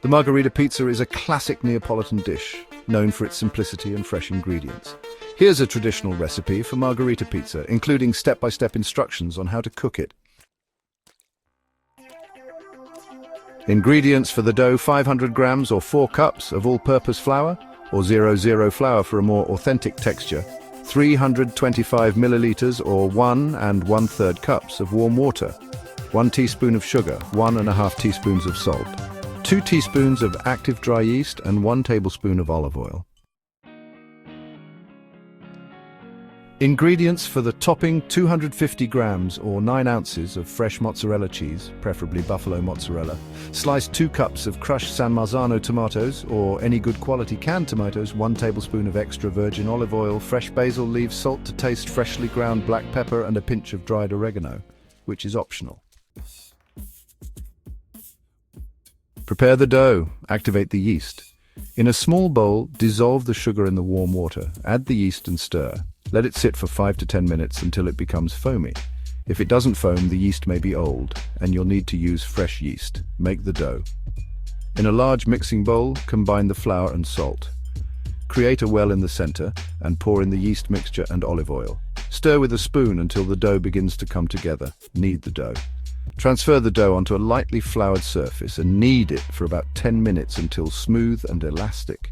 The Margherita pizza is a classic Neapolitan dish, known for its simplicity and fresh ingredients. Here's a traditional recipe for Margherita pizza, including step-by-step instructions on how to cook it. Ingredients for the dough: 500 grams or 4 cups of all-purpose flour, or 00 flour for a more authentic texture, 325 milliliters or 1 1/3 cups of warm water, 1 teaspoon of sugar, 1½ teaspoons of salt, 2 teaspoons of active dry yeast and 1 tablespoon of olive oil. Ingredients for the topping: 250 grams or 9 ounces of fresh mozzarella cheese, preferably buffalo mozzarella, slice 2 cups of crushed San Marzano tomatoes or any good quality canned tomatoes, 1 tablespoon of extra virgin olive oil, fresh basil leaves, salt to taste, freshly ground black pepper and a pinch of dried oregano, which is optional. Prepare the dough. Activate the yeast. In a small bowl, dissolve the sugar in the warm water, add the yeast and stir. Let it sit for 5 to 10 minutes until it becomes foamy. If it doesn't foam, the yeast may be old, and you'll need to use fresh yeast. Make the dough. In a large mixing bowl, combine the flour and salt. Create a well in the center and pour in the yeast mixture and olive oil. Stir with a spoon until the dough begins to come together. Knead the dough. Transfer the dough onto a lightly floured surface and knead it for about 10 minutes until smooth and elastic.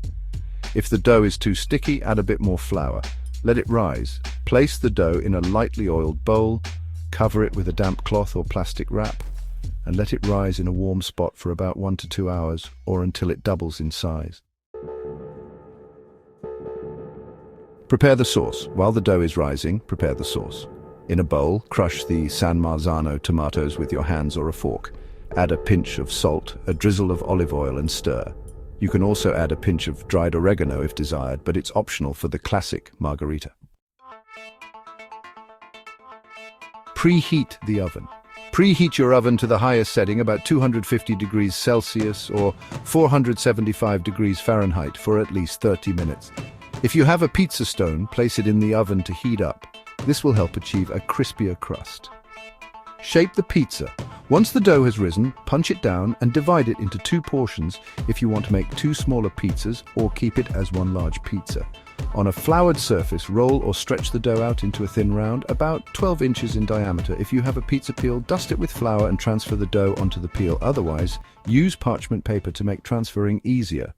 If the dough is too sticky, add a bit more flour. Let it rise. Place the dough in a lightly oiled bowl, cover it with a damp cloth or plastic wrap, and let it rise in a warm spot for about 1 to 2 hours or until it doubles in size. Prepare the sauce. While the dough is rising, prepare the sauce. In a bowl, crush the San Marzano tomatoes with your hands or a fork. Add a pinch of salt, a drizzle of olive oil and stir. You can also add a pinch of dried oregano if desired, but it's optional for the classic Margherita. Preheat the oven. Preheat your oven to the highest setting, about 250 degrees Celsius or 475 degrees Fahrenheit, for at least 30 minutes. If you have a pizza stone, place it in the oven to heat up. This will help achieve a crispier crust. Shape the pizza. Once the dough has risen, punch it down and divide it into 2 portions if you want to make 2 smaller pizzas or keep it as 1 large pizza. On a floured surface, roll or stretch the dough out into a thin round, about 12 inches in diameter. If you have a pizza peel, dust it with flour and transfer the dough onto the peel. Otherwise, use parchment paper to make transferring easier.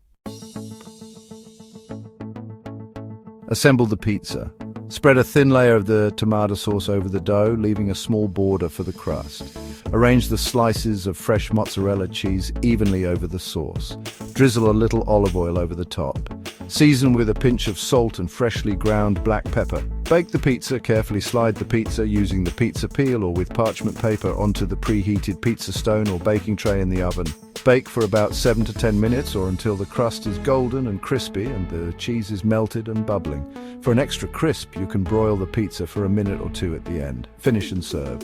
Assemble the pizza. Spread a thin layer of the tomato sauce over the dough, leaving a small border for the crust. Arrange the slices of fresh mozzarella cheese evenly over the sauce. Drizzle a little olive oil over the top. Season with a pinch of salt and freshly ground black pepper. Bake the pizza. Carefully slide the pizza using the pizza peel or with parchment paper onto the preheated pizza stone or baking tray in the oven. Bake for about 7 to 10 minutes or until the crust is golden and crispy and the cheese is melted and bubbling. For an extra crisp, you can broil the pizza for a minute or 2 at the end. Finish and serve.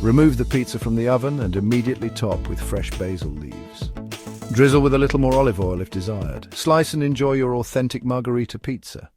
Remove the pizza from the oven and immediately top with fresh basil leaves. Drizzle with a little more olive oil if desired. Slice and enjoy your authentic Margherita pizza.